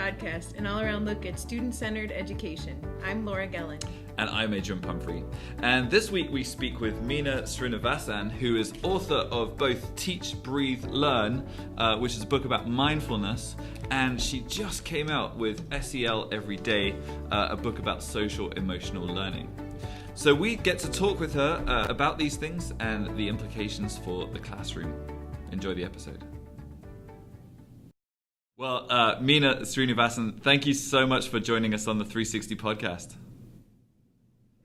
podcast, an all-around look at student-centered education. I'm Laura Gellin. And I'm Adrian Pumphrey. And this week we speak with Meena Srinivasan, who is author of both Teach, Breathe, Learn, which is a book about mindfulness, and she just came out with SEL Everyday, a book about social emotional learning. So we get to talk with her about these things and the implications for the classroom. Enjoy the episode. Well, Meena Srinivasan, thank you so much for joining us on the 360 podcast.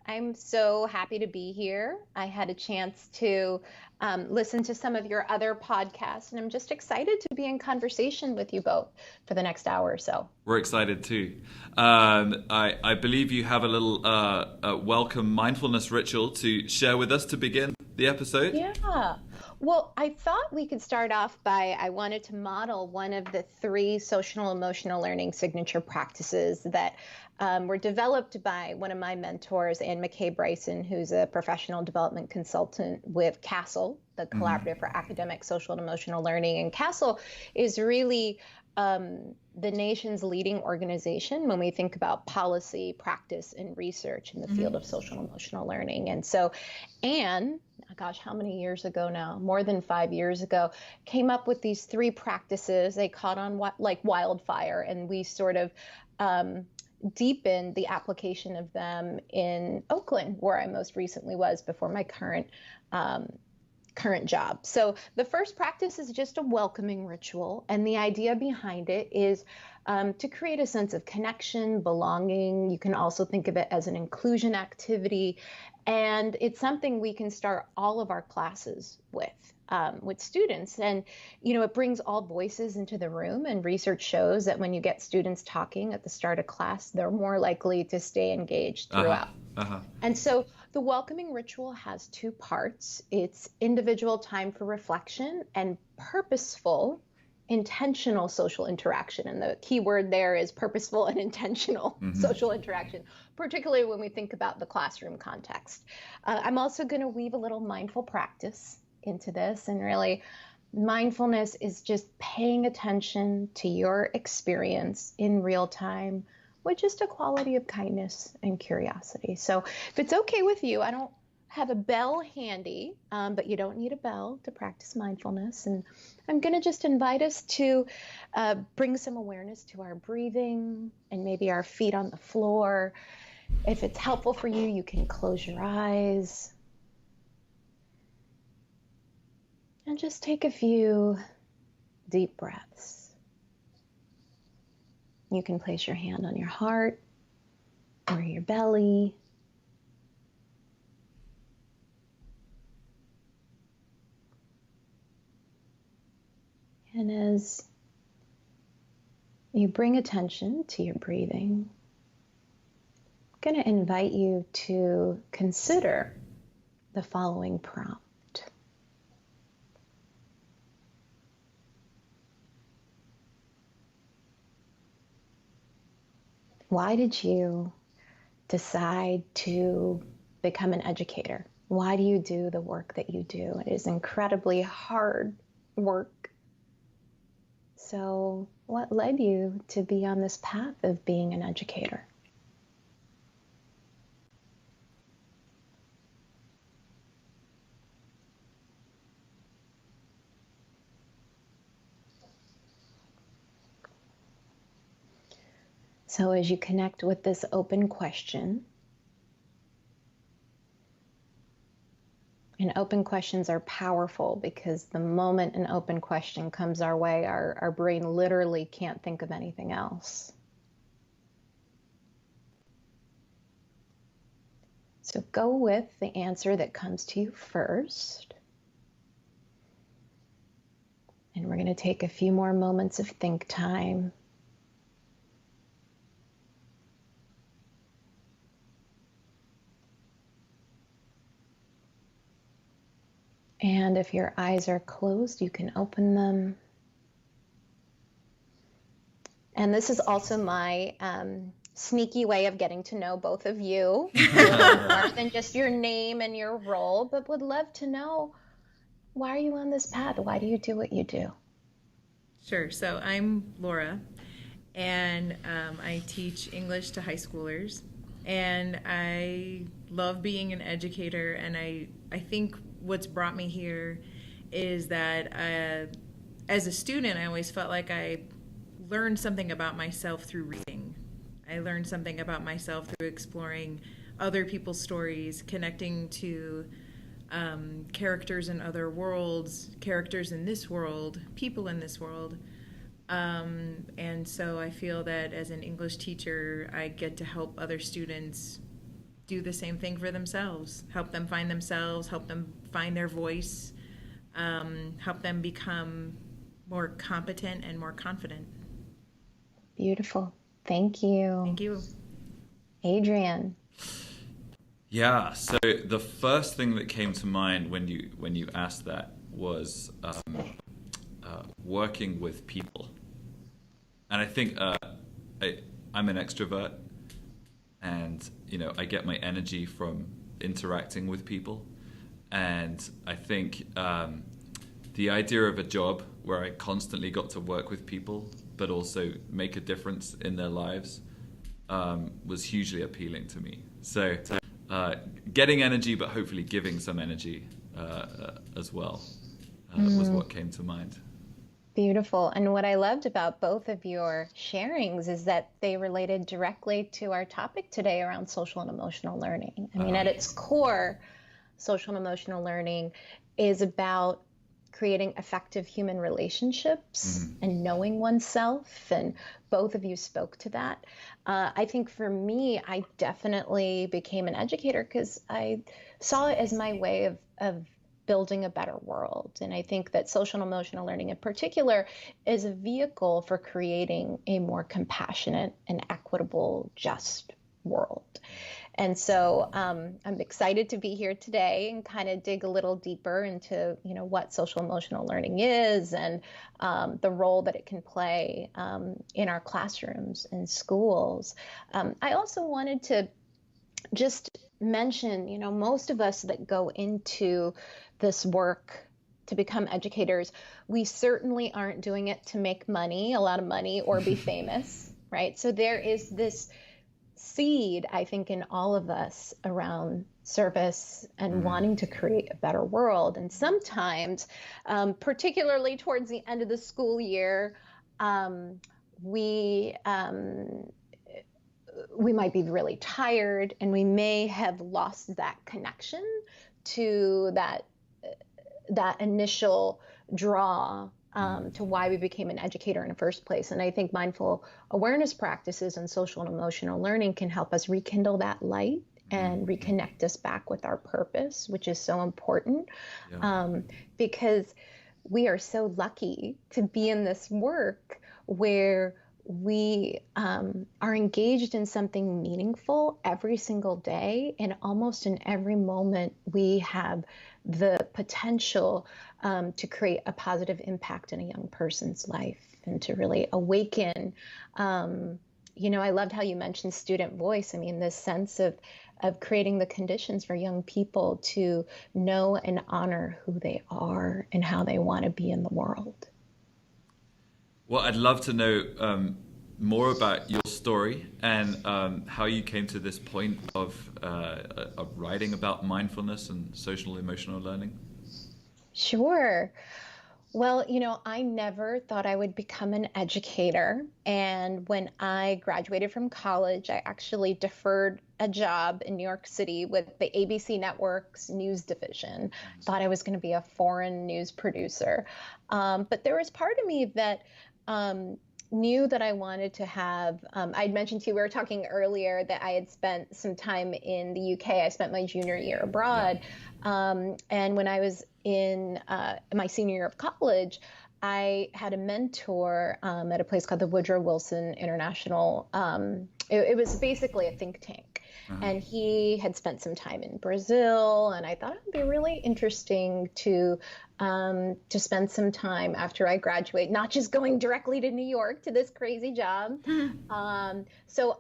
I'm so happy to be here. I had a chance to listen to some of your other podcasts, and I'm just excited to be in conversation with you both for the next hour or so. We're excited too. I believe you have a little welcome mindfulness ritual to share with us to begin the episode. Yeah. Well, I thought we could start off by, I wanted to model one of the 3 social emotional learning signature practices that were developed by one of my mentors, Anne McKay Bryson, who's a professional development consultant with CASEL, the Collaborative for Academic, Social, and Emotional Learning. And CASEL is really the nation's leading organization when we think about policy, practice, and research in the field of social and emotional learning. And so Anne, gosh, how many years ago now? More than 5 years ago, came up with these 3 practices. They caught on like wildfire, and we sort of deepened the application of them in Oakland, where I most recently was before my current job. So the first practice is just a welcoming ritual, and the idea behind it is to create a sense of connection, belonging. You can also think of it as an inclusion activity, and it's something we can start all of our classes with students. And, you know, it brings all voices into the room, and research shows that when you get students talking at the start of class, they're more likely to stay engaged throughout. And so the welcoming ritual has 2 parts. It's individual time for reflection and purposeful, intentional social interaction. And the key word there is purposeful and intentional social interaction, particularly when we think about the classroom context. I'm also going to weave a little mindful practice into this, and really mindfulness is just paying attention to your experience in real time with just a quality of kindness and curiosity. So if it's okay with you, I don't have a bell handy, but you don't need a bell to practice mindfulness. And I'm going to just invite us to bring some awareness to our breathing and maybe our feet on the floor. If it's helpful for you, you can close your eyes and just take a few deep breaths. You can place your hand on your heart or your belly. And as you bring attention to your breathing, I'm going to invite you to consider the following prompt. Why did you decide to become an educator? Why do you do the work that you do? It is incredibly hard work. So what led you to be on this path of being an educator? So as you connect with this open question, and open questions are powerful because the moment an open question comes our way, our brain literally can't think of anything else. So go with the answer that comes to you first. And we're going to take a few more moments of think time. And if your eyes are closed, you can open them. And this is also my sneaky way of getting to know both of you, more than just your name and your role, but would love to know, why are you on this path? Why do you do what you do? Sure. So I'm Laura, and I teach English to high schoolers. And I love being an educator, and I think what's brought me here is that as a student, I always felt like I learned something about myself through reading. I learned something about myself through exploring other people's stories, connecting to characters in other worlds, characters in this world, people in this world. And so I feel that as an English teacher, I get to help other students do the same thing for themselves, help them find themselves, help them find their voice, help them become more competent and more confident. Beautiful. Thank you. Thank you. Adrian. Yeah, so the first thing that came to mind when you asked that was working with people. And I think I'm an extrovert, and I get my energy from interacting with people. And I think the idea of a job where I constantly got to work with people, but also make a difference in their lives, was hugely appealing to me. So getting energy, but hopefully giving some energy as well, was what came to mind. Beautiful. And what I loved about both of your sharings is that they related directly to our topic today around social and emotional learning. I mean, at its core, social and emotional learning is about creating effective human relationships and knowing oneself. And both of you spoke to that. I think for me, I definitely became an educator because I saw it as my way of building a better world. And I think that social and emotional learning in particular is a vehicle for creating a more compassionate and equitable, just world. And so I'm excited to be here today and kind of dig a little deeper into, what social emotional learning is and the role that it can play in our classrooms and schools. I also wanted to just mention, most of us that go into this work to become educators, we certainly aren't doing it to make money, a lot of money, or be famous, right? So there is this seed, I think, in all of us around service and wanting to create a better world. And sometimes, particularly towards the end of the school year, we might be really tired, and we may have lost that connection to that initial draw to why we became an educator in the first place. And I think mindful awareness practices and social and emotional learning can help us rekindle that light and reconnect us back with our purpose, which is so important, because we are so lucky to be in this work where we are engaged in something meaningful every single day, and almost in every moment we have the potential to create a positive impact in a young person's life and to really awaken. I loved how you mentioned student voice. I mean, this sense of creating the conditions for young people to know and honor who they are and how they want to be in the world. Well, I'd love to know more about your story and how you came to this point of writing about mindfulness and social emotional learning. Sure. Well, I never thought I would become an educator. And when I graduated from college, I actually deferred a job in New York City with the ABC Network's news division. Thought I was going to be a foreign news producer. But there was part of me that knew that I wanted to have, I'd mentioned to you, we were talking earlier that I had spent some time in the UK. I spent my junior year abroad. And when I was in my senior year of college, I had a mentor at a place called the Woodrow Wilson International. It was basically a think tank. And he had spent some time in Brazil, and I thought it would be really interesting to spend some time after I graduate, not just going directly to New York to this crazy job. So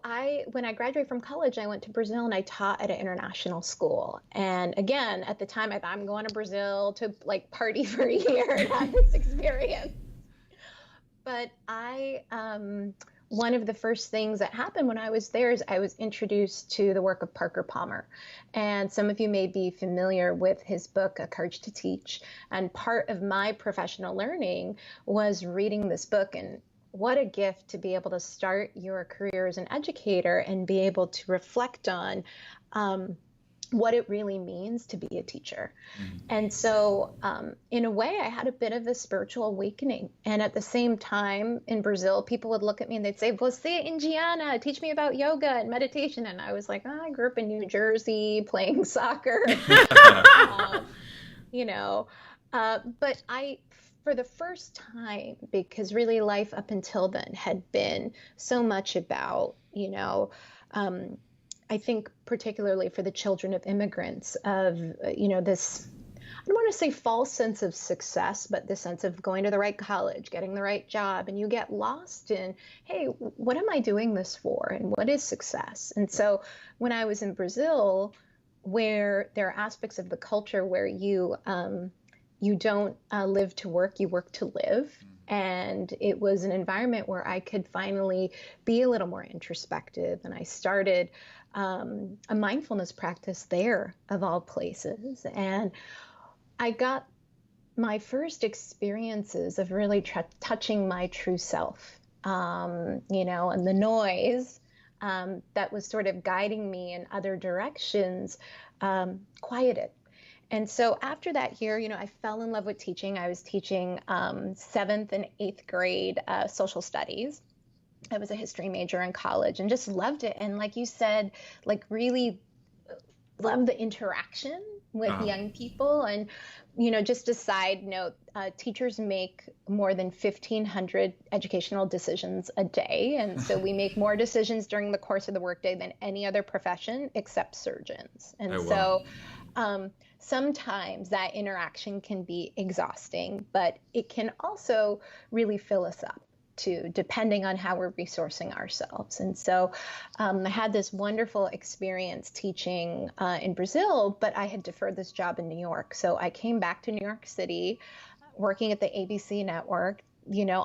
when I graduated from college, I went to Brazil and I taught at an international school. And again, at the time, I thought I'm going to Brazil to party for a year and have this experience. But I one of the first things that happened when I was there is I was introduced to the work of Parker Palmer. And some of you may be familiar with his book, A Courage to Teach. And part of my professional learning was reading this book. And what a gift to be able to start your career as an educator and be able to reflect on what it really means to be a teacher. Mm-hmm. And so in a way, I had a bit of a spiritual awakening. And at the same time, in Brazil, people would look at me and they'd say, "Você Indiana, teach me about yoga and meditation." And I was like, "Oh, I grew up in New Jersey playing soccer." But for the first time, because really life up until then had been so much about, I think particularly for the children of immigrants of, this, I don't want to say false sense of success, but the sense of going to the right college, getting the right job, and you get lost in, hey, what am I doing this for? And what is success? And so when I was in Brazil, where there are aspects of the culture where you don't live to work, you work to live. And it was an environment where I could finally be a little more introspective. And I started a mindfulness practice there, of all places. And I got my first experiences of really touching my true self, and the noise that was sort of guiding me in other directions quieted. And so after that year, I fell in love with teaching. I was teaching 7th and 8th grade social studies. I was a history major in college and just loved it. And like you said, really loved the interaction with young people. And, just a side note, teachers make more than 1,500 educational decisions a day. And so we make more decisions during the course of the workday than any other profession except surgeons. And sometimes that interaction can be exhausting, but it can also really fill us up too, depending on how we're resourcing ourselves. And so I had this wonderful experience teaching in Brazil, but I had deferred this job in New York. So I came back to New York City, working at the ABC network,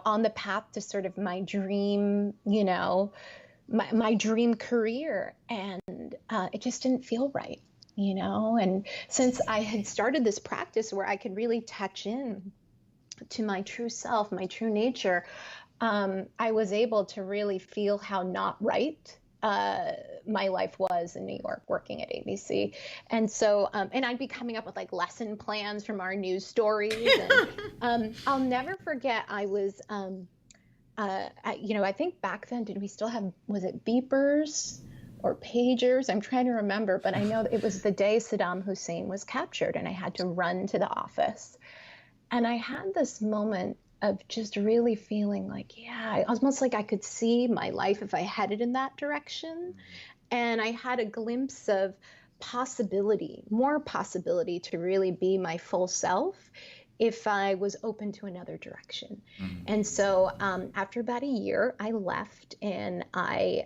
on the path to sort of my dream, my dream career. And it just didn't feel right. And since I had started this practice where I could really touch in to my true self, my true nature, I was able to really feel how not right my life was in New York working at ABC. And so, and I'd be coming up with lesson plans from our news stories. And I'll never forget, I was, I think back then, did we still have, was it beepers or pagers? I'm trying to remember, but I know that it was the day Saddam Hussein was captured and I had to run to the office. And I had this moment of just really feeling almost like I could see my life if I headed in that direction. And I had a glimpse of more possibility to really be my full self if I was open to another direction. Mm-hmm. And so after about a year, I left and I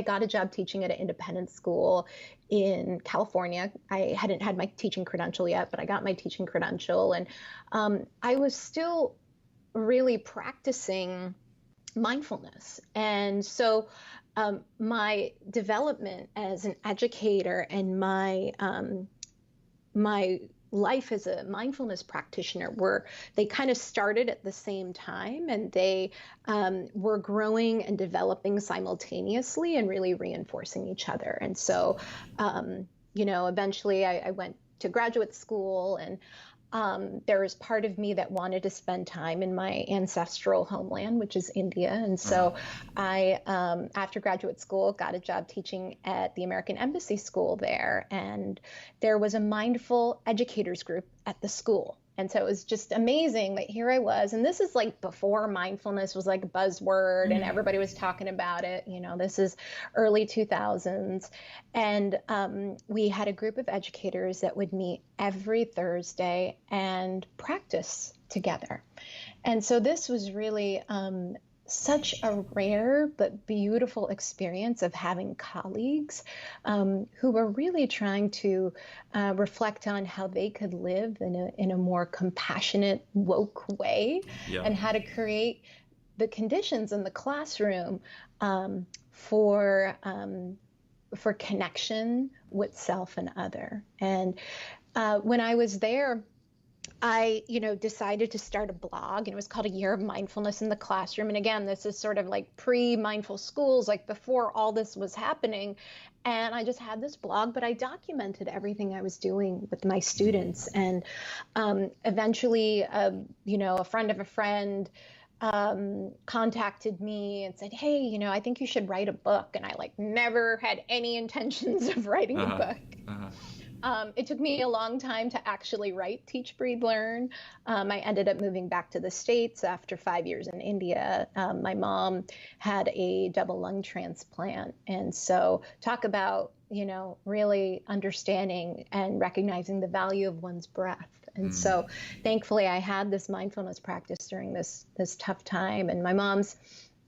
got a job teaching at an independent school in California. I hadn't had my teaching credential yet, but I got my teaching credential. And I was still really practicing mindfulness. And so my development as an educator and my life as a mindfulness practitioner they kind of started at the same time, and they were growing and developing simultaneously and really reinforcing each other. And so, eventually I went to graduate school, and there was part of me that wanted to spend time in my ancestral homeland, which is India. And so I, after graduate school, got a job teaching at the American Embassy School there. And there was a mindful educators group at the school. And so it was just amazing that here I was. And this is before mindfulness was a buzzword and everybody was talking about it. This is early 2000s. And we had a group of educators that would meet every Thursday and practice together. And so this was really such a rare but beautiful experience of having colleagues who were really trying to reflect on how they could live in a more compassionate, woke way, and how to create the conditions in the classroom for connection with self and other. And when I was there, I, decided to start a blog, and it was called A Year of Mindfulness in the Classroom. And again, this is sort of like pre-mindful schools, like before all this was happening. And I just had this blog, but I documented everything I was doing with my students. And eventually, a friend of a friend contacted me and said, hey, I think you should write a book. And I never had any intentions of writing a book. It took me a long time to actually write Teach, Breathe, Learn. I ended up moving back to the States after 5 years in India. My mom had a double lung transplant. And so talk about, really understanding and recognizing the value of one's breath. And so thankfully I had this mindfulness practice during this tough time. And my mom's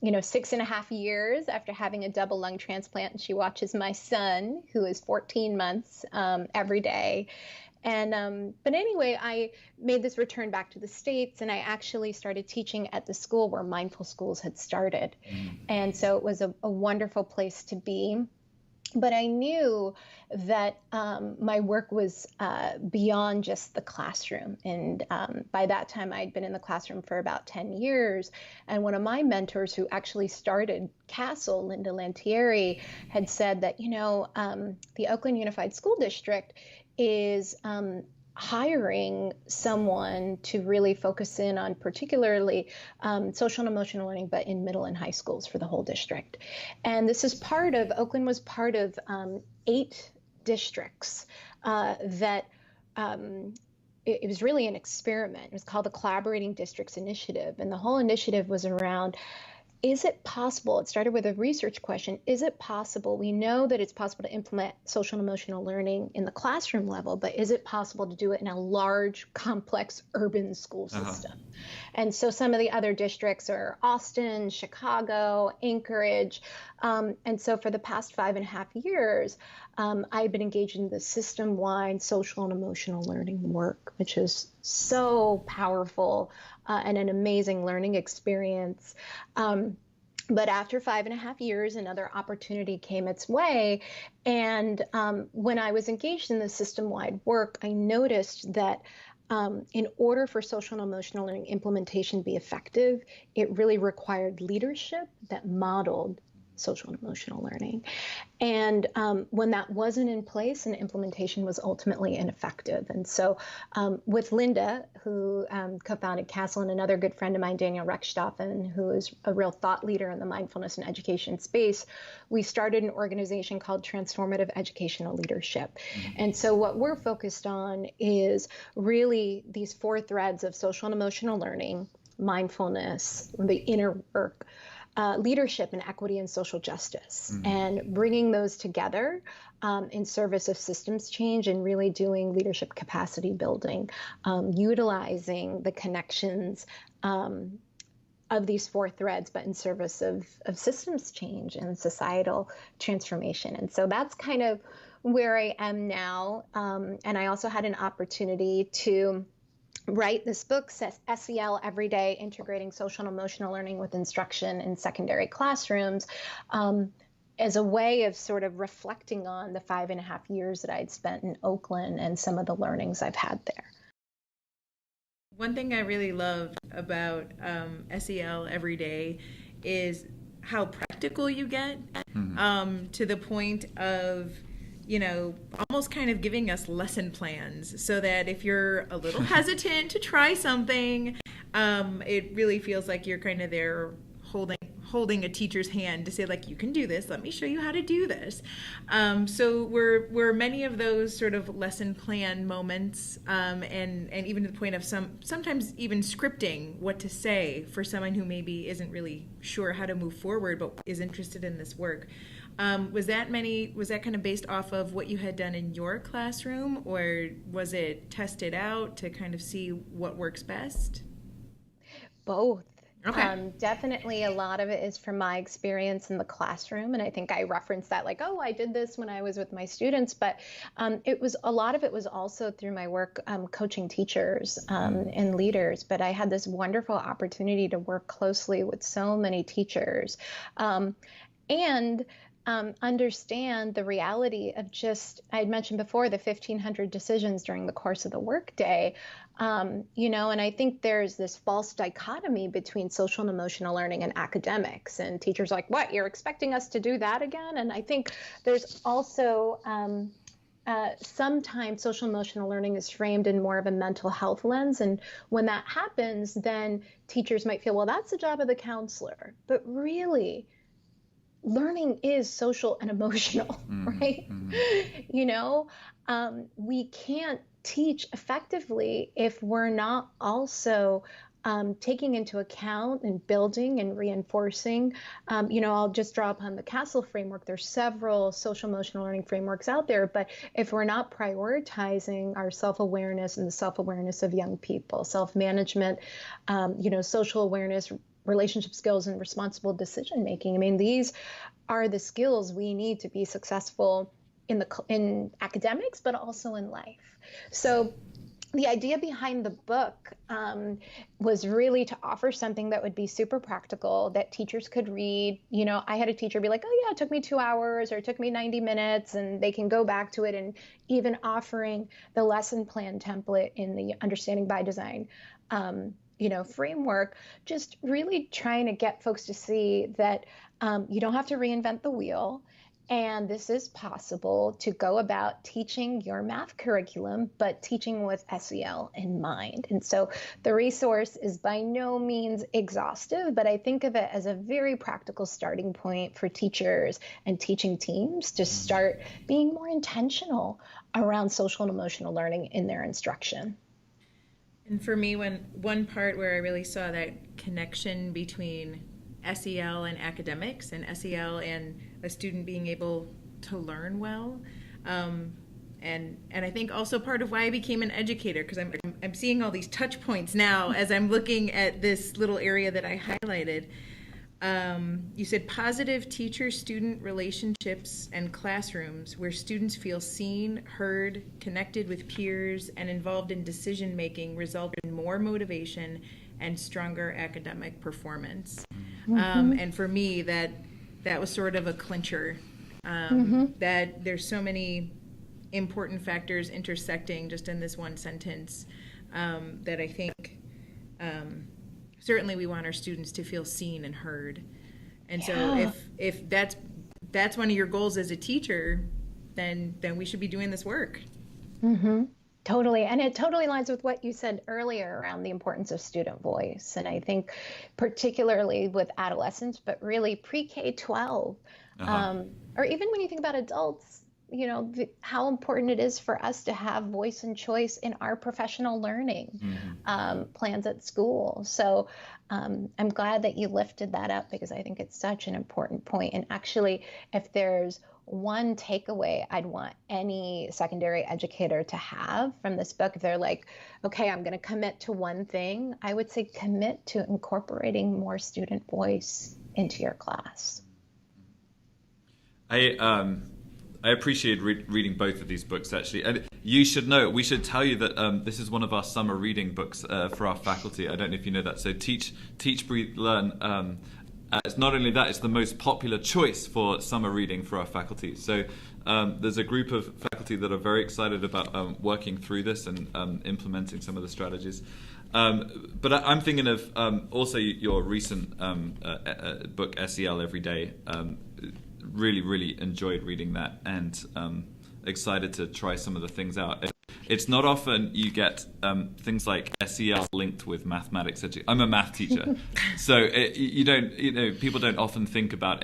6.5 years after having a double lung transplant, and she watches my son, who is 14 months, every day. And but anyway, I made this return back to the States, and I actually started teaching at the school where Mindful Schools had started. And so it was a wonderful place to be. But I knew that my work was beyond just the classroom. And by that time, I'd been in the classroom for about 10 years. And one of my mentors who actually started CASEL, Linda Lantieri, had said that, the Oakland Unified School District is hiring someone to really focus in on particularly social and emotional learning, but in middle and high schools for the whole district. And this is Oakland was part of 8 districts that it was really an experiment. It was called the Collaborating Districts Initiative. And the whole initiative was around, is it possible? It started with a research question. Is it possible? We know that it's possible to implement social and emotional learning in the classroom level, but is it possible to do it in a large, complex urban school system? And so some of the other districts are Austin, Chicago, Anchorage. And so for the past 5.5 years, I've been engaged in the system-wide social and emotional learning work, which is so powerful and an amazing learning experience. But after 5.5 years, another opportunity came its way. And when I was engaged in the system-wide work, I noticed that in order for social and emotional learning implementation to be effective, it really required leadership that modeled social and emotional learning. And when that wasn't in place, and implementation was ultimately ineffective. And so with Linda, who co-founded CASEL, and another good friend of mine, Daniel Reckstoffen, who is a real thought leader in the mindfulness and education space, we started an organization called Transformative Educational Leadership. And so what we're focused on is really these 4 threads of social and emotional learning, mindfulness, the inner work, leadership and equity and social justice, and bringing those together in service of systems change and really doing leadership capacity building, utilizing the connections of these 4 threads, but in service of systems change and societal transformation. And so that's kind of where I am now. And I also had an opportunity to write this book, SEL Everyday, Integrating Social and Emotional Learning with Instruction in Secondary Classrooms, as a way of sort of reflecting on the 5.5 years that I'd spent in Oakland and some of the learnings I've had there. One thing I really love about SEL Everyday is how practical you get, to the point of almost kind of giving us lesson plans, so that if you're a little hesitant to try something, it really feels like you're kind of there holding a teacher's hand to say, you can do this, let me show you how to do this. So we're many of those sort of lesson plan moments, and even to the point of sometimes even scripting what to say for someone who maybe isn't really sure how to move forward but is interested in this work. Was that kind of based off of what you had done in your classroom, or was it tested out to kind of see what works best? Both. Okay. Definitely a lot of it is from my experience in the classroom. And I think I referenced that like, oh, I did this when I was with my students, but a lot of it was also through my work coaching teachers and leaders. But I had this wonderful opportunity to work closely with so many teachers. And understand the reality of just, I had mentioned before, the 1,500 decisions during the course of the workday. And I think there's this false dichotomy between social and emotional learning and academics. And teachers are like, what, you're expecting us to do that again? And I think there's also sometimes social emotional learning is framed in more of a mental health lens. And when that happens, then teachers might feel, well, that's the job of the counselor. But really, learning is social and emotional, right? We can't teach effectively if we're not also taking into account and building and reinforcing. I'll just draw upon the CASEL framework. There's several social emotional learning frameworks out there, but if we're not prioritizing our self-awareness and the self-awareness of young people, self-management, social awareness, relationship skills, and responsible decision making. I mean, these are the skills we need to be successful in academics, but also in life. So the idea behind the book was really to offer something that would be super practical that teachers could read. I had a teacher be like, oh yeah, it took me 2 hours or it took me 90 minutes, and they can go back to it, and even offering the lesson plan template in the Understanding by Design framework, just really trying to get folks to see that you don't have to reinvent the wheel. And this is possible to go about teaching your math curriculum, but teaching with SEL in mind. And so the resource is by no means exhaustive, but I think of it as a very practical starting point for teachers and teaching teams to start being more intentional around social and emotional learning in their instruction. And for me, one part where I really saw that connection between SEL and academics, and SEL and a student being able to learn well, and I think also part of why I became an educator, because I'm seeing all these touch points now as I'm looking at this little area that I highlighted. You said positive teacher-student relationships and classrooms where students feel seen, heard, connected with peers, and involved in decision-making result in more motivation and stronger academic performance. And for me, that was sort of a clincher, that there's so many important factors intersecting just in this one sentence, that I think certainly we want our students to feel seen and heard. And so if that's one of your goals as a teacher, then we should be doing this work. Totally. And it totally aligns with what you said earlier around the importance of student voice. And I think particularly with adolescents, but really pre-K-12, or even when you think about adults, how important it is for us to have voice and choice in our professional learning plans at school. So I'm glad that you lifted that up, because I think it's such an important point. And actually, if there's one takeaway I'd want any secondary educator to have from this book, if they're like, okay, I'm going to commit to one thing, I would say commit to incorporating more student voice into your class. I appreciate reading both of these books, actually. And you should know, we should tell you that this is one of our summer reading books for our faculty. I don't know if you know that. So Teach, Breathe, Learn. It's not only that, it's the most popular choice for summer reading for our faculty. So there's a group of faculty that are very excited about working through this and implementing some of the strategies. But I'm thinking of also your recent book, SEL Everyday. Really enjoyed reading that, and excited to try some of the things out. It's not often you get things like SEL linked with mathematics. I'm a math teacher, so people don't often think about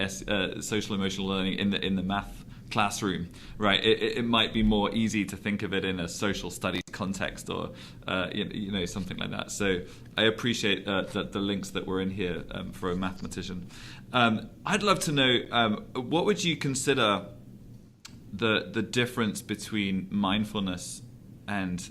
social emotional learning in the math classroom, right? It might be more easy to think of it in a social studies context, or something like that. So I appreciate the links that were in here for a mathematician. I'd love to know, what would you consider the difference between mindfulness and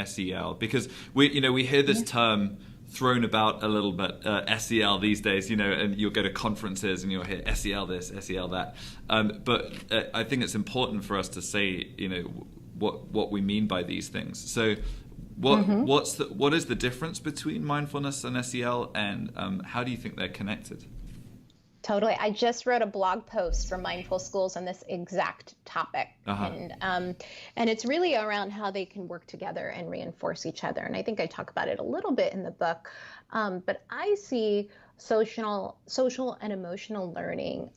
SEL? Because we hear this term thrown about a little bit, SEL these days, and you'll go to conferences and you'll hear SEL this, SEL that. But I think it's important for us to say, what we mean by these things. So what is the difference between mindfulness and SEL, and how do you think they're connected? Totally. I just wrote a blog post for Mindful Schools on this exact topic. And it's really around how they can work together and reinforce each other. And I think I talk about it a little bit in the book. But I see social and emotional learning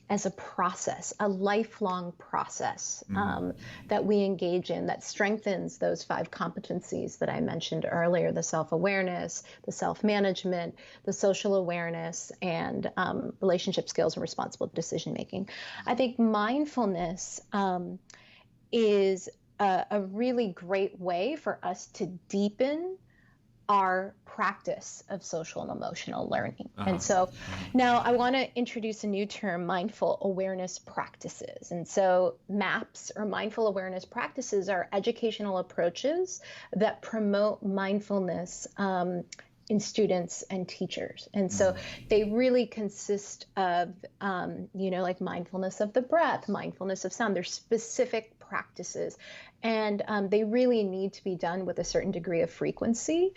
as a process, a lifelong process that we engage in that strengthens those 5 competencies that I mentioned earlier: the self-awareness, the self-management, the social awareness, and relationship skills and responsible decision-making. I think mindfulness is a really great way for us to deepen our practice of social and emotional learning. And so now I want to introduce a new term, mindful awareness practices. And so MAPS, or mindful awareness practices, are educational approaches that promote mindfulness in students and teachers. And so they really consist of, like mindfulness of the breath, mindfulness of sound. They're specific practices, and they really need to be done with a certain degree of frequency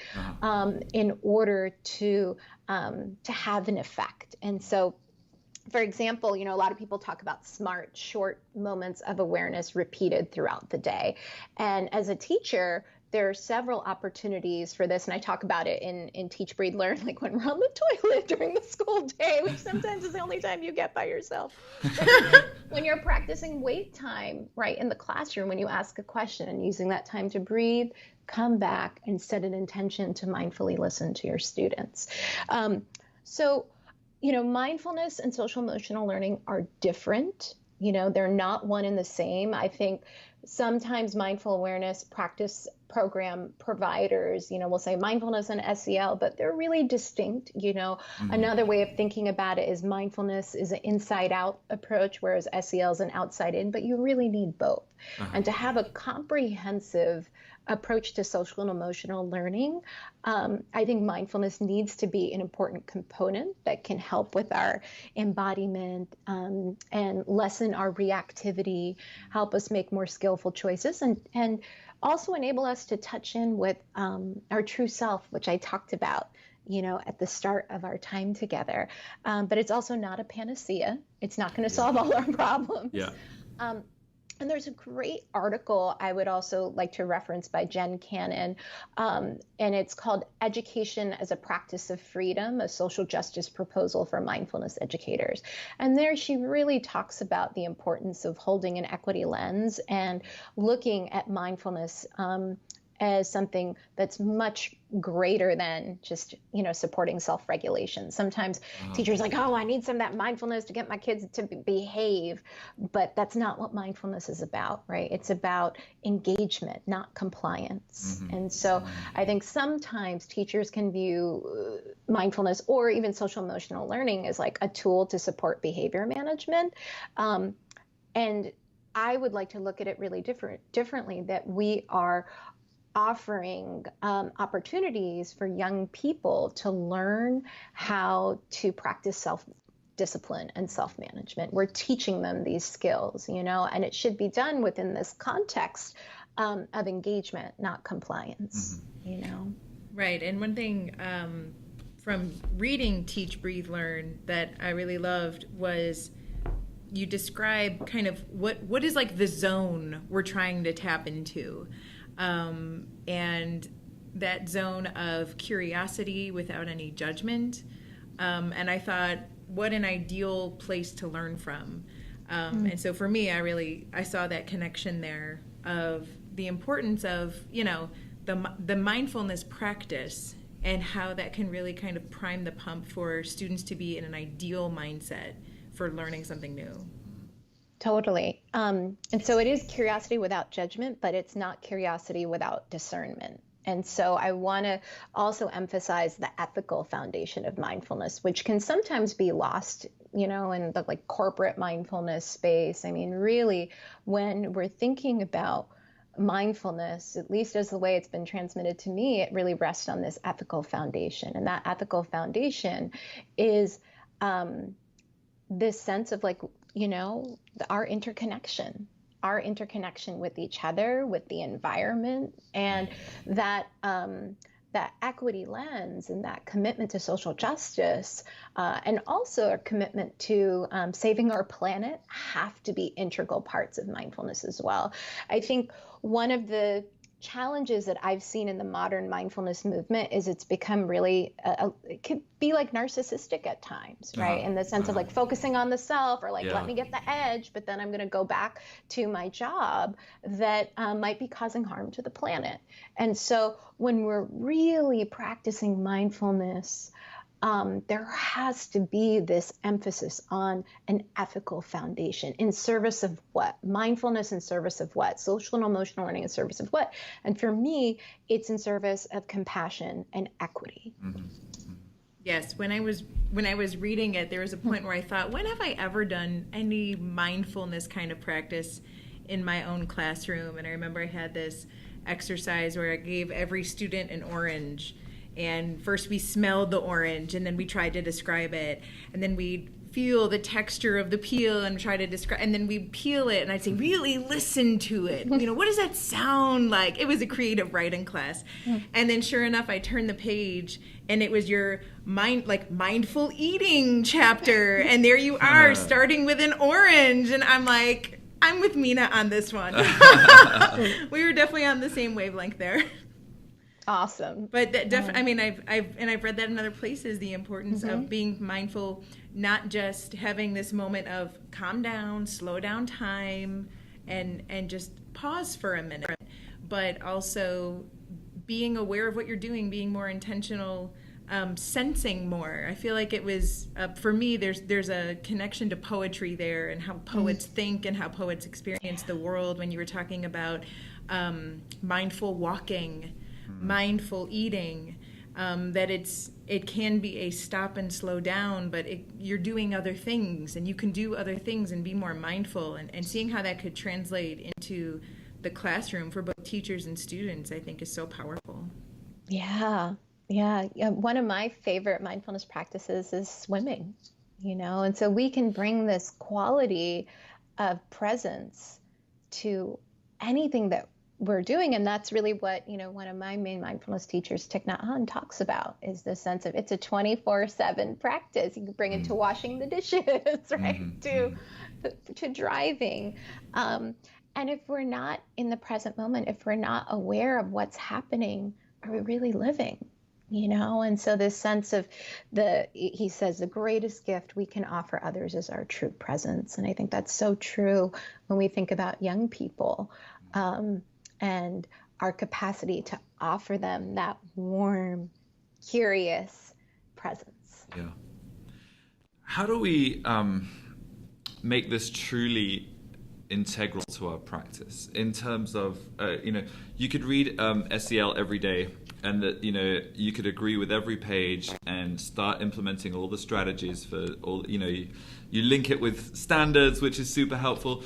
in order to have an effect. And so, for example, a lot of people talk about SMART, short moments of awareness repeated throughout the day. And as a teacher, there are several opportunities for this, and I talk about it in Teach, Breathe, Learn, like when we're on the toilet during the school day, which sometimes is the only time you get by yourself. When you're practicing wait time, right, in the classroom, when you ask a question and using that time to breathe, come back and set an intention to mindfully listen to your students. So, mindfulness and social emotional learning are different. They're not one and the same. I think sometimes mindful awareness practice program providers, will say mindfulness and SEL, but they're really distinct. Another way of thinking about it is mindfulness is an inside out approach, whereas SEL is an outside in, but you really need both. And to have a comprehensive approach to social and emotional learning, I think mindfulness needs to be an important component that can help with our embodiment and lessen our reactivity, help us make more skillful choices, and also enable us to touch in with our true self, which I talked about, at the start of our time together. But it's also not a panacea. It's not going to solve all our problems. Yeah. And there's a great article I would also like to reference by Jen Cannon, and it's called Education as a Practice of Freedom, a Social Justice Proposal for Mindfulness Educators. And there she really talks about the importance of holding an equity lens and looking at mindfulness as something that's much greater than just, supporting self-regulation. Sometimes teachers are like, oh, I need some of that mindfulness to get my kids to behave. But that's not what mindfulness is about, right? It's about engagement, not compliance. And so I think sometimes teachers can view mindfulness or even social emotional learning as like a tool to support behavior management. And I would like to look at it really differently, that we are offering opportunities for young people to learn how to practice self-discipline and self-management. We're teaching them these skills, and it should be done within this context of engagement, not compliance, Right. And one thing from reading Teach, Breathe, Learn that I really loved was you describe kind of what is like the zone we're trying to tap into. And that zone of curiosity without any judgment. And I thought, what an ideal place to learn from. And so for me, I saw that connection there of the importance of, the mindfulness practice and how that can really kind of prime the pump for students to be in an ideal mindset for learning something new. Totally. And so it is curiosity without judgment, but it's not curiosity without discernment. And so I want to also emphasize the ethical foundation of mindfulness, which can sometimes be lost, in the corporate mindfulness space. I mean, really, when we're thinking about mindfulness, at least as the way it's been transmitted to me, it really rests on this ethical foundation. And that ethical foundation is this sense of like, our interconnection with each other, with the environment, and that that equity lens and that commitment to social justice, and also our commitment to saving our planet have to be integral parts of mindfulness as well. I think one of the challenges that I've seen in the modern mindfulness movement is it's become really, it could be like narcissistic at times, right? In the sense of like focusing on the self, or like, let me get the edge, but then I'm going to go back to my job that might be causing harm to the planet. And so when we're really practicing mindfulness, there has to be this emphasis on an ethical foundation in service of what? Mindfulness in service of what? Social and emotional learning in service of what? And for me, it's in service of compassion and equity. Yes, when I was reading it, there was a point where I thought, when have I ever done any mindfulness kind of practice in my own classroom? And I remember I had this exercise where I gave every student an orange. And first we smelled the orange, and then we tried to describe it, and then we'd feel the texture of the peel and try to describe, and then we'd peel it, and I'd say, really listen to it. What does that sound like? It was a creative writing class. And then sure enough, I turned the page, and it was your mindful eating chapter, and there you are, starting with an orange, and I'm like, I'm with Meena on this one. We were definitely on the same wavelength there. Awesome. But I mean, I've read that in other places, the importance of being mindful, not just having this moment of calm down, slow down time, and just pause for a minute, but also being aware of what you're doing, being more intentional, sensing more. I feel like it was, for me, there's a connection to poetry there, and how poets think and how poets experience the world. When you were talking about mindful walking, mindful eating, that it can be a stop and slow down, but you're doing other things, and you can do other things and be more mindful, and seeing how that could translate into the classroom for both teachers and students, I think is so powerful. Yeah. One of my favorite mindfulness practices is swimming, and so we can bring this quality of presence to anything that we're doing. And that's really what, one of my main mindfulness teachers, Thich Nhat Hanh, talks about, is the sense of it's a 24/7 practice. You can bring it to washing the dishes, right? To driving. And if we're not in the present moment, if we're not aware of what's happening, are we really living? And so this sense of he says, the greatest gift we can offer others is our true presence. And I think that's so true when we think about young people. And our capacity to offer them that warm, curious presence. Yeah. How do we make this truly integral to our practice? In terms of, you could read SEL Everyday, and that you could agree with every page and start implementing all the strategies for all. You link it with standards, which is super helpful.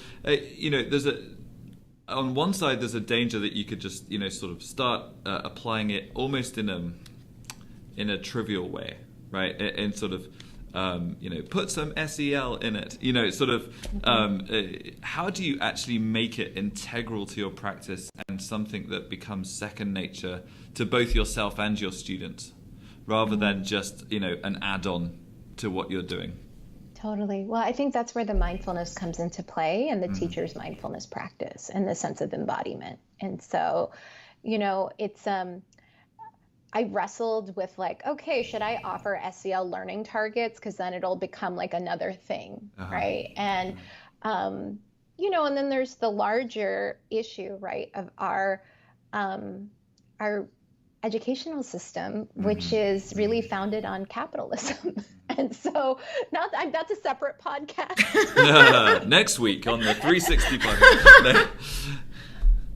On one side, there's a danger that you could just, sort of start applying it almost in a trivial way, right? And sort of, put some SEL in it. Sort of, how do you actually make it integral to your practice and something that becomes second nature to both yourself and your students, rather than just, an add-on to what you're doing? Totally. Well, I think that's where the mindfulness comes into play, and the teacher's mindfulness practice and the sense of embodiment. And so, it's, I wrestled with okay, should I offer SEL learning targets? Because then it'll become like another thing, right? And, and then there's the larger issue, right, of our educational system, which is really founded on capitalism. And so that's a separate podcast. Next week on the 360 podcast.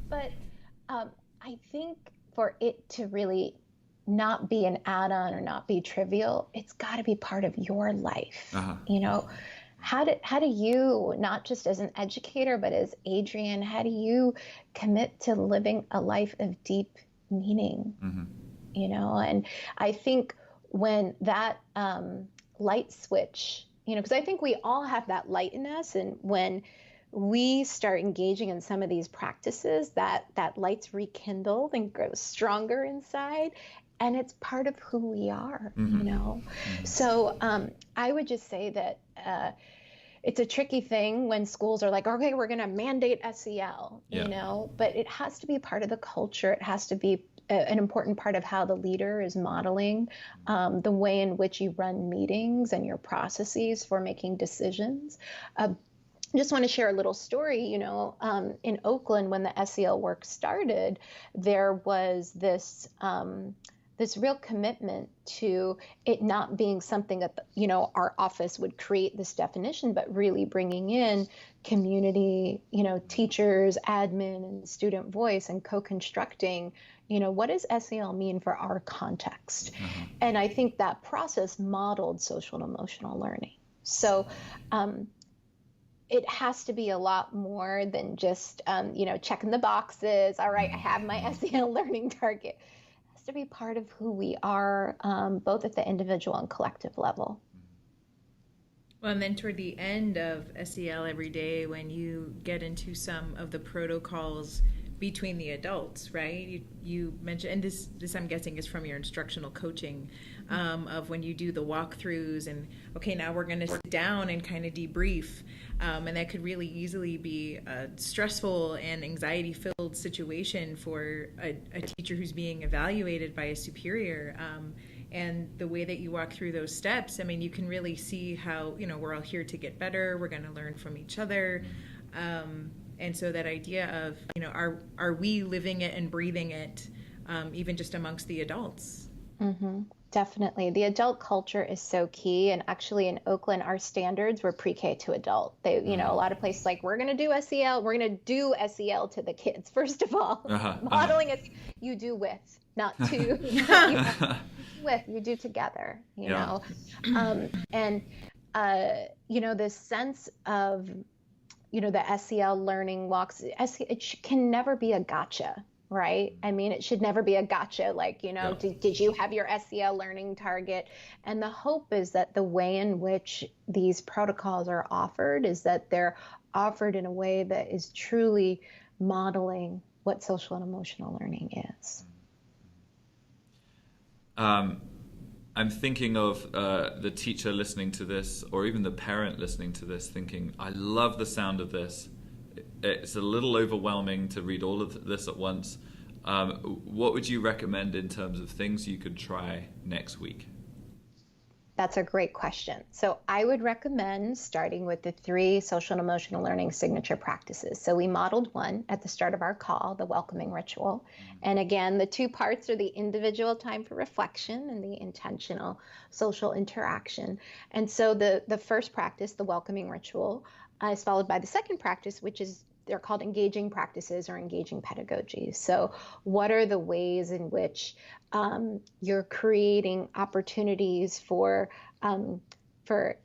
But I think for it to really not be an add-on or not be trivial, it's got to be part of your life. How do you, not just as an educator, but as Adrian, how do you commit to living a life of deep meaning? And I think when that light switch, because I think we all have that light in us, and when we start engaging in some of these practices, that light's rekindled and grows stronger inside, and it's part of who we are. So I would just say that it's a tricky thing when schools are like, okay, we're going to mandate SEL, but it has to be part of the culture. It has to be an important part of how the leader is modeling the way in which you run meetings and your processes for making decisions. I just want to share a little story. In Oakland, when the SEL work started, there was this real commitment to it not being something that, our office would create this definition, but really bringing in community, teachers, admin, and student voice, and co-constructing, what does SEL mean for our context? And I think that process modeled social and emotional learning. So it has to be a lot more than just, checking the boxes. All right, I have my SEL learning target. To be part of who we are, both at the individual and collective level. Well, and then toward the end of SEL Everyday, when you get into some of the protocols between the adults, right? You mentioned, and this I'm guessing is from your instructional coaching, of when you do the walkthroughs and, okay, now we're going to sit down and kind of debrief. And that could really easily be a stressful and anxiety-filled situation for a teacher who's being evaluated by a superior. And the way that you walk through those steps, I mean, you can really see how, we're all here to get better. We're going to learn from each other. And so that idea of, are we living it and breathing it, even just amongst the adults? Definitely. The adult culture is so key. And actually in Oakland, our standards were pre-K to adult. They, a lot of places like, we're going to do SEL. We're going to do SEL to the kids. First of all, modeling is you do with, not to. You do together, know. And, this sense of, the SEL learning walks, it can never be a gotcha. Right? I mean, it should never be a gotcha, like, did you have your SEL learning target? And the hope is that the way in which these protocols are offered is that they're offered in a way that is truly modeling what social and emotional learning is. I'm thinking of the teacher listening to this, or even the parent listening to this, thinking, I love the sound of this. It's a little overwhelming to read all of this at once. What would you recommend in terms of things you could try next week? That's a great question. So I would recommend starting with the 3 social and emotional learning signature practices. So we modeled one at the start of our call, the welcoming ritual. And again, the 2 parts are the individual time for reflection and the intentional social interaction. And so the first practice, the welcoming ritual, is followed by the second practice, which is, they're called engaging practices or engaging pedagogy. So what are the ways in which you're creating opportunities for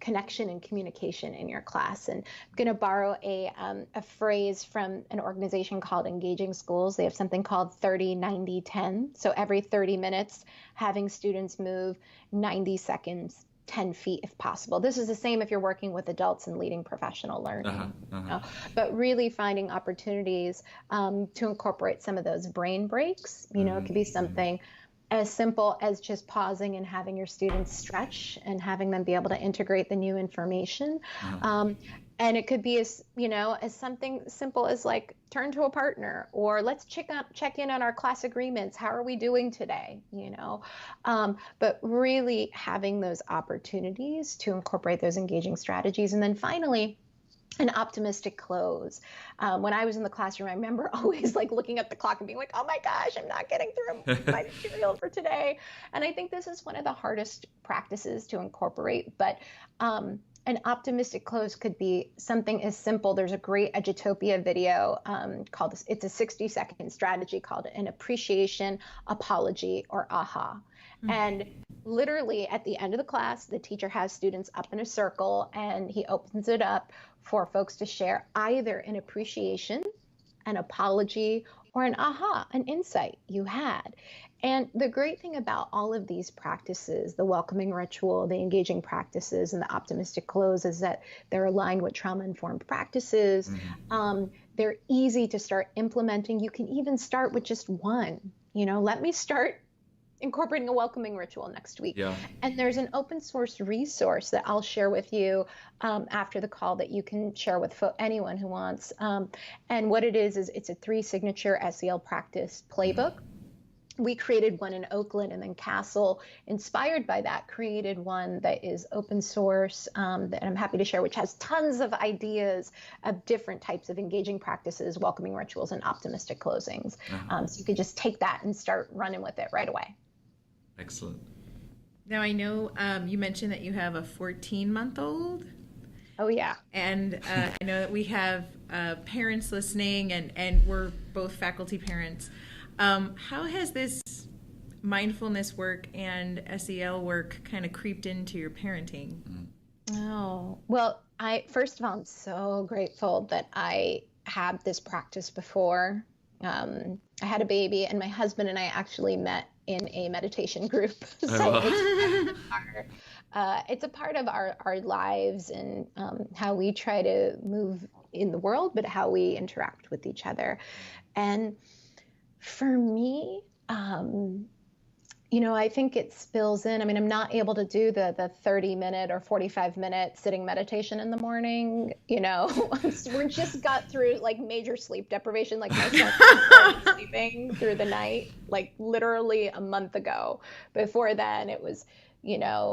connection and communication in your class? And I'm going to borrow a phrase from an organization called Engaging Schools. They have something called 30-90-10. So every 30 minutes, having students move 90 seconds 10 feet if possible. This is the same if you're working with adults and leading professional learning. But really finding opportunities to incorporate some of those brain breaks. It could be something as simple as just pausing and having your students stretch and having them be able to integrate the new information. And it could be as something simple as like turn to a partner, or let's check in on our class agreements. How are we doing today? But really having those opportunities to incorporate those engaging strategies. And then finally, an optimistic close. When I was in the classroom, I remember always like looking at the clock and being like, oh my gosh, I'm not getting through my material for today. And I think this is one of the hardest practices to incorporate, but an optimistic close could be something as simple. There's a great Edutopia video called, it's a 60-second strategy called an appreciation, apology, or aha. And literally at the end of the class, the teacher has students up in a circle and he opens it up for folks to share either an appreciation, an apology, or an aha, an insight you had. And the great thing about all of these practices, the welcoming ritual, the engaging practices, and the optimistic close, is that they're aligned with trauma-informed practices. They're easy to start implementing. You can even start with just one. Let me start incorporating a welcoming ritual next week. Yeah. And there's an open source resource that I'll share with you after the call that you can share with anyone who wants. And what it is it's a 3-signature SEL practice playbook. We created one in Oakland, and then CASEL, inspired by that, created one that is open source that I'm happy to share, which has tons of ideas of different types of engaging practices, welcoming rituals, and optimistic closings. So you could just take that and start running with it right away. Excellent. Now, I know you mentioned that you have a 14-month-old. Oh, yeah. And I know that we have parents listening, and we're both faculty parents. How has this mindfulness work and SEL work kind of creeped into your parenting? Oh, well, first of all, I'm so grateful that I had this practice before. I had a baby, and my husband and I actually met in a meditation group. So it's a part of our lives and how we try to move in the world, but how we interact with each other. And for me, I think it spills in. I mean, I'm not able to do the 30-minute or 45-minute sitting meditation in the morning. We just got through like major sleep deprivation. Like my son started sleeping through the night, like literally a month ago. Before then, it was, it's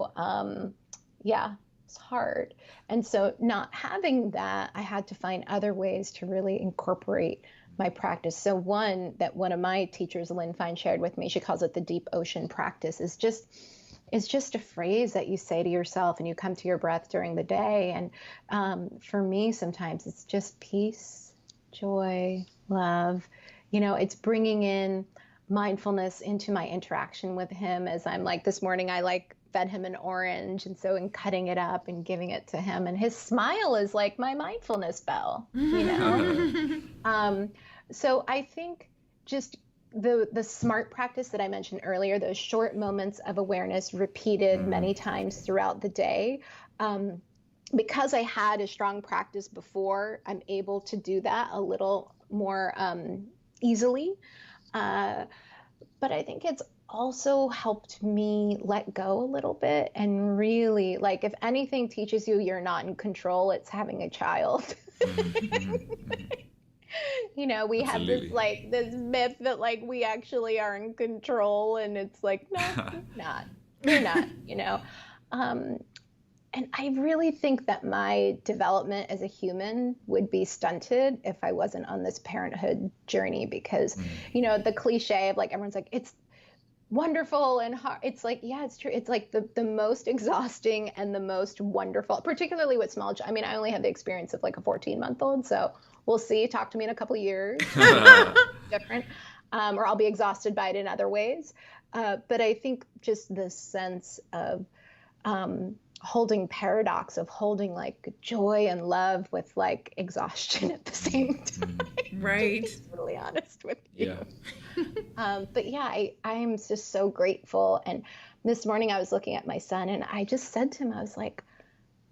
hard. And so not having that, I had to find other ways to really incorporate my practice. So one of my teachers, Lynn Fine, shared with me, she calls it the deep ocean practice, is just a phrase that you say to yourself and you come to your breath during the day. And for me, sometimes it's just peace, joy, love. It's bringing in mindfulness into my interaction with him. As I'm like, this morning, I fed him an orange, and so in cutting it up and giving it to him, and his smile is like my mindfulness bell, So I think just the SMART practice that I mentioned earlier, those short moments of awareness repeated many times throughout the day, because I had a strong practice before, I'm able to do that a little more easily. But I think it's also helped me let go a little bit and really, like, if anything teaches you you're not in control, it's having a child. We have this myth that we actually are in control, and it's like, no, you're not, and I really think that my development as a human would be stunted if I wasn't on this parenthood journey, because, the cliche of everyone's like, it's wonderful and hard. It's like, yeah, it's true. It's like the most exhausting and the most wonderful, particularly with small. I mean, I only have the experience of a 14-month-old, so we'll see. Talk to me in a couple of years. Different, or I'll be exhausted by it in other ways. But I think just the sense of holding paradox, of holding joy and love with exhaustion at the same time. Right. To be totally honest with you. Yeah. But yeah, I am just so grateful. And this morning I was looking at my son, and I just said to him, I was like,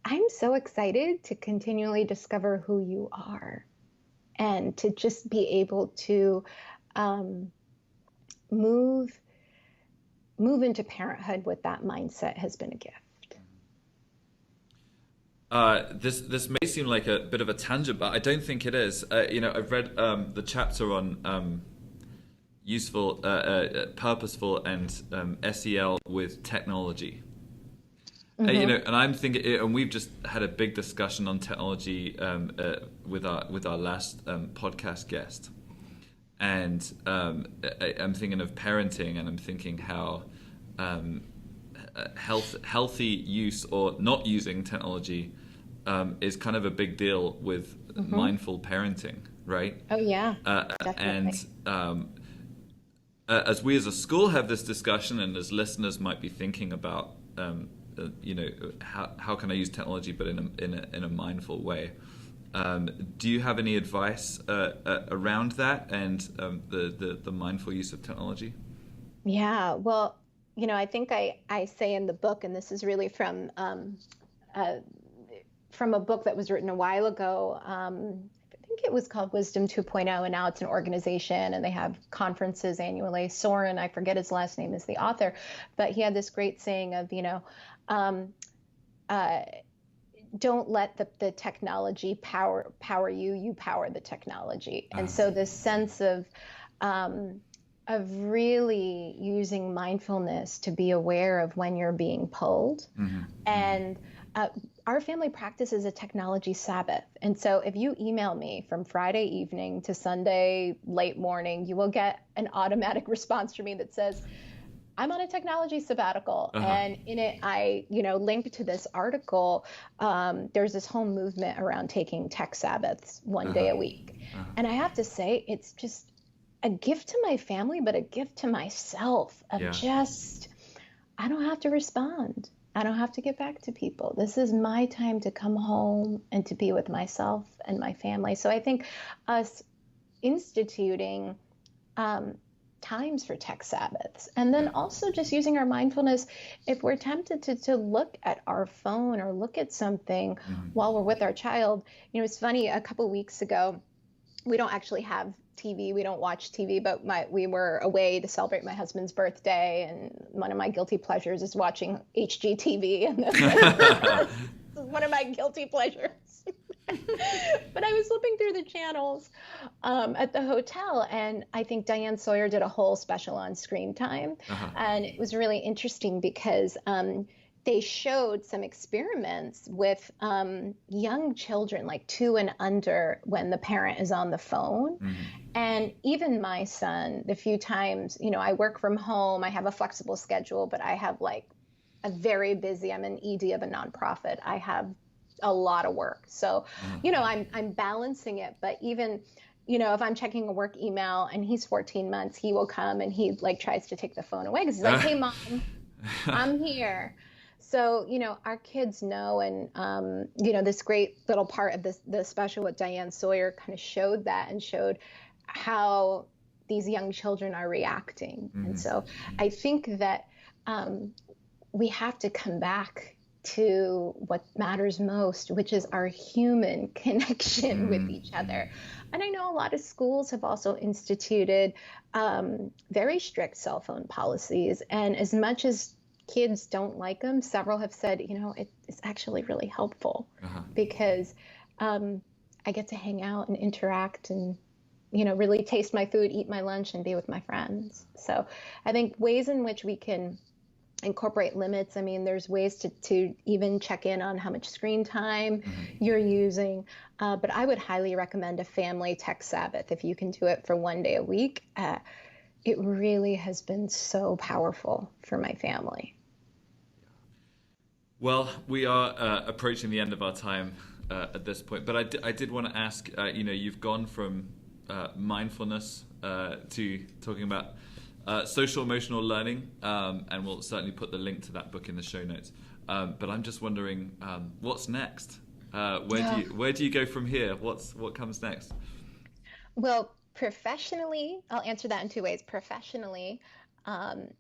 I'm so excited to continually discover who you are, and to just be able to move into parenthood with that mindset has been a gift. This may seem like a bit of a tangent, but I don't think it is. I've read the chapter on useful, purposeful, and SEL with technology. And I'm thinking, and we've just had a big discussion on technology with our last podcast guest, and I'm thinking of parenting, and I'm thinking how healthy use or not using technology is kind of a big deal with mindful parenting, right? Oh yeah, definitely. as we as a school have this discussion, and as listeners might be thinking about, how can I use technology, but in a mindful way? Do you have any advice around that and the mindful use of technology? Yeah, well, I think I say in the book, and this is really from a book that was written a while ago. I think it was called Wisdom 2.0, and now it's an organization, and they have conferences annually. Soren, I forget his last name, is the author, but he had this great saying of, don't let the technology power you, you power the technology. And so this sense of really using mindfulness to be aware of when you're being pulled. Mm-hmm. And our family practices a technology Sabbath. And so if you email me from Friday evening to Sunday late morning, you will get an automatic response from me that says, I'm on a technology sabbatical. Uh-huh. And in it, I, link to this article. There's this whole movement around taking tech Sabbaths one day a week. Uh-huh. And I have to say, it's just a gift to my family, but a gift to myself of I don't have to respond. I don't have to get back to people. This is my time to come home and to be with myself and my family. So I think us instituting times for tech Sabbaths, and then also just using our mindfulness if we're tempted to look at our phone or look at something while we're with our child. It's funny, a couple of weeks ago, we don't actually have TV. We don't watch TV, but we were away to celebrate my husband's birthday, and one of my guilty pleasures is watching HGTV. And this is one of my guilty pleasures. But I was flipping through the channels at the hotel, and I think Diane Sawyer did a whole special on screen time. Uh-huh. And it was really interesting because they showed some experiments with young children, like 2 and under, when the parent is on the phone. Mm-hmm. And even my son, the few times, I work from home, I have a flexible schedule, but I have a very busy, I'm an ED of a nonprofit. I have a lot of work. So, I'm balancing it. But even, if I'm checking a work email and he's 14 months, he will come and he tries to take the phone away because he's like, hey, Mom, I'm here. So, our kids know, and, this great little part of the special with Diane Sawyer kind of showed that and showed how these young children are reacting. Mm-hmm. And so I think that we have to come back to what matters most, which is our human connection with each other. And I know a lot of schools have also instituted very strict cell phone policies. And as much as kids don't like them, several have said, it's actually really helpful because I get to hang out and interact and, really taste my food, eat my lunch, and be with my friends. So I think ways in which we can incorporate limits. I mean, there's ways to even check in on how much screen time you're using. But I would highly recommend a family tech Sabbath if you can do it for one day a week. It really has been so powerful for my family. Well, we are approaching the end of our time at this point, but I did want to ask, you've gone from mindfulness to talking about social emotional learning, and we'll certainly put the link to that book in the show notes. But I'm just wondering, what's next? Where do you go from here? What comes next? Well, professionally, I'll answer that in 2 ways. Professionally, I'm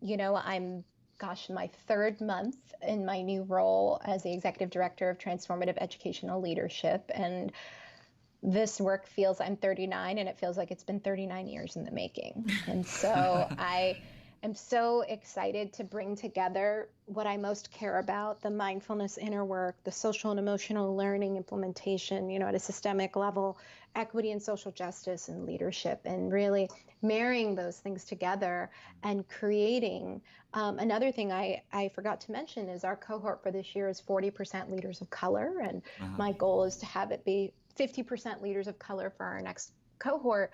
my 3rd month in my new role as the Executive Director of Transformative Educational Leadership. And this work feels, I'm 39, and it feels like it's been 39 years in the making. And so I am so excited to bring together what I most care about, the mindfulness inner work, the social and emotional learning implementation, at a systemic level, equity and social justice and leadership, and really marrying those things together and creating. Another thing I forgot to mention is our cohort for this year is 40% leaders of color, and my goal is to have it be 50% leaders of color for our next cohort.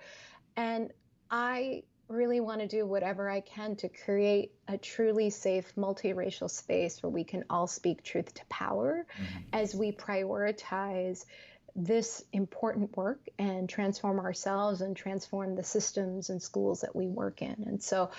And I really want to do whatever I can to create a truly safe multiracial space where we can all speak truth to power as we prioritize this important work and transform ourselves and transform the systems and schools that we work in. And so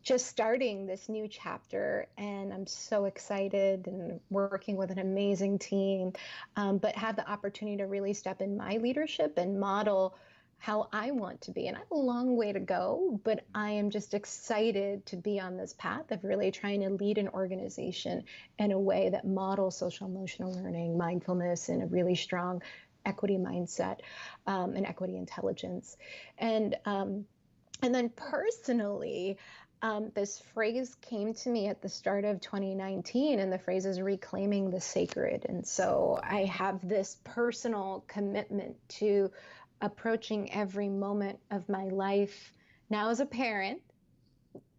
just starting this new chapter, and I'm so excited and working with an amazing team, but have the opportunity to really step in my leadership and model how I want to be. And I have a long way to go, but I am just excited to be on this path of really trying to lead an organization in a way that models social emotional learning, mindfulness, and a really strong equity mindset and equity intelligence. And then personally, this phrase came to me at the start of 2019, and the phrase is reclaiming the sacred. And so I have this personal commitment to approaching every moment of my life now as a parent,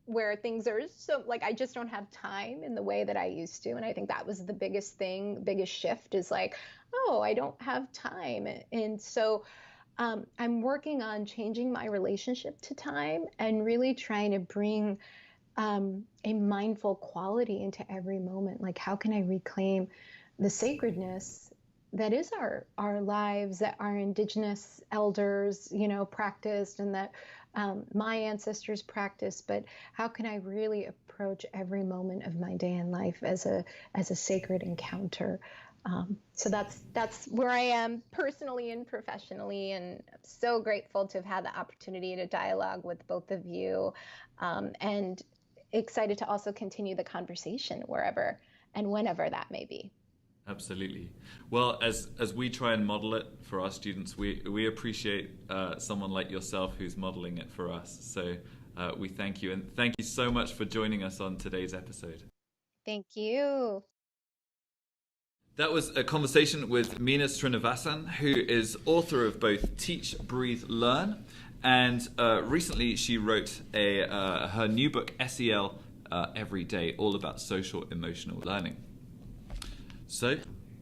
where things are so, like, I just don't have time in the way that I used to. And I think that was the biggest thing, biggest shift, is like, oh, I don't have time. And so I'm working on changing my relationship to time and really trying to bring a mindful quality into every moment. Like, how can I reclaim the sacredness that is our lives, that our Indigenous elders, practiced, and that my ancestors practiced, but how can I really approach every moment of my day in life as a sacred encounter? So that's where I am personally and professionally, and I'm so grateful to have had the opportunity to dialogue with both of you, and excited to also continue the conversation wherever and whenever that may be. Absolutely. Well, as we try and model it for our students, we appreciate someone like yourself who's modeling it for us. So we thank you, and thank you so much for joining us on today's episode. Thank you. That was a conversation with Meena Srinivasan, who is author of both Teach, Breathe, Learn, and recently she wrote her new book, SEL Everyday, all about social emotional learning. So,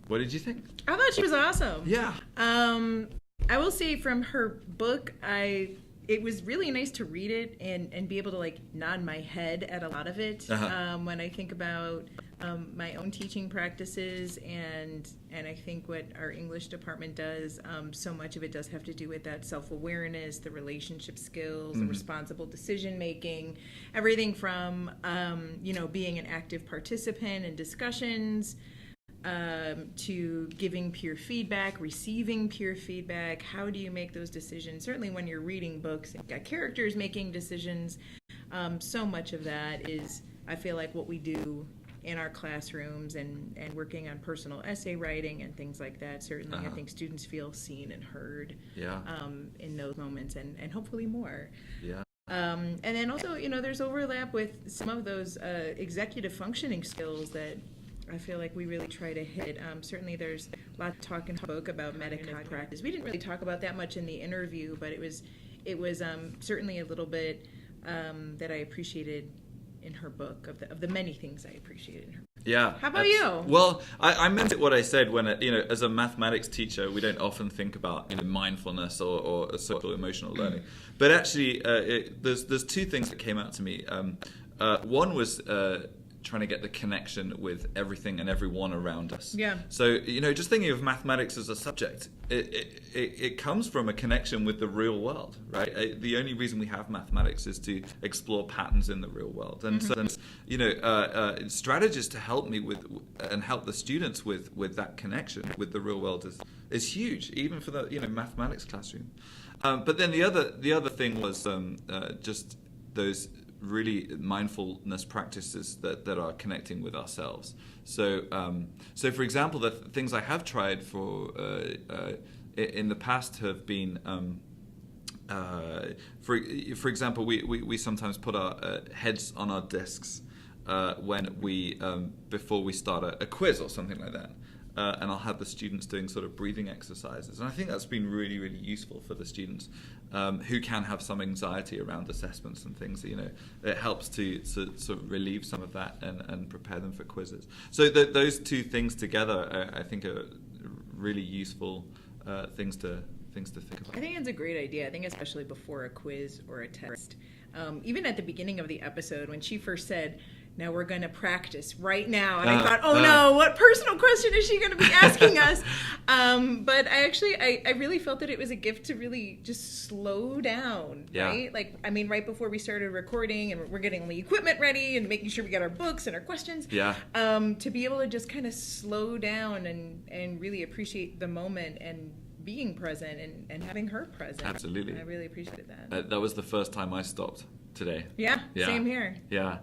what did you think? I thought she was awesome. Yeah. I will say from her book, it was really nice to read it and be able to nod my head at a lot of it. When I think about my own teaching practices and I think what our English department does, so much of it does have to do with that self-awareness, the relationship skills, the responsible decision making, everything from being an active participant in discussions, to giving peer feedback, receiving peer feedback. How do you make those decisions? Certainly when you're reading books and got characters making decisions, so much of that is, I feel like, what we do in our classrooms and working on personal essay writing and things like that. Certainly, I think students feel seen and heard in those moments, and hopefully more. Yeah. And then also, there's overlap with some of those executive functioning skills that I feel like we really try to hit. Certainly there's a lot of talk in her book about metacognitive practice. We didn't really talk about that much in the interview, but it was certainly a little bit that I appreciated in her book, of the many things I appreciated in her book. Yeah. How about you? Well, I meant it what I said when, as a mathematics teacher, we don't often think about mindfulness or social emotional learning. But actually, there's two things that came out to me. One was trying to get the connection with everything and everyone around us. Yeah. So, just thinking of mathematics as a subject, it comes from a connection with the real world, right? The only reason we have mathematics is to explore patterns in the real world. And so, strategies to help me with and help the students with that connection with the real world is huge, even for the mathematics classroom. But then the other thing was just those really mindfulness practices that are connecting with ourselves. So for example, the things I have tried for in the past have been, for example, we sometimes put our heads on our desks when before we start a quiz or something like that. And I'll have the students doing sort of breathing exercises. And I think that's been really, really useful for the students who can have some anxiety around assessments and things. It helps to sort of relieve some of that and prepare them for quizzes. So those two things together, I think, are really useful things to think about. I think it's a great idea. I think especially before a quiz or a test. Even at the beginning of the episode, when she first said, now we're going to practice right now. And I thought, oh no, what personal question is she going to be asking us? But I really felt that it was a gift to really just slow down, right? Like, I mean, right before we started recording and we're getting the equipment ready and making sure we got our books and our questions, to be able to just kind of slow down and really appreciate the moment and being present and having her present. Absolutely. I really appreciated that. That was the first time I stopped today. Yeah, same here. Yeah.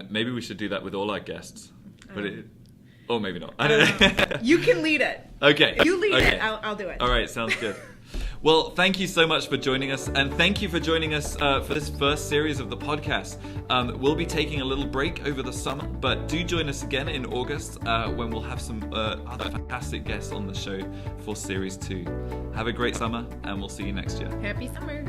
Maybe we should do that with all our guests. Or maybe not. I don't know. You can lead it. Okay. If you lead it, I'll do it. All right, sounds good. Well, thank you so much for joining us, and thank you for joining us for this first series of the podcast. We'll be taking a little break over the summer, but do join us again in August when we'll have some other fantastic guests on the show for Series 2. Have a great summer, and we'll see you next year. Happy summer.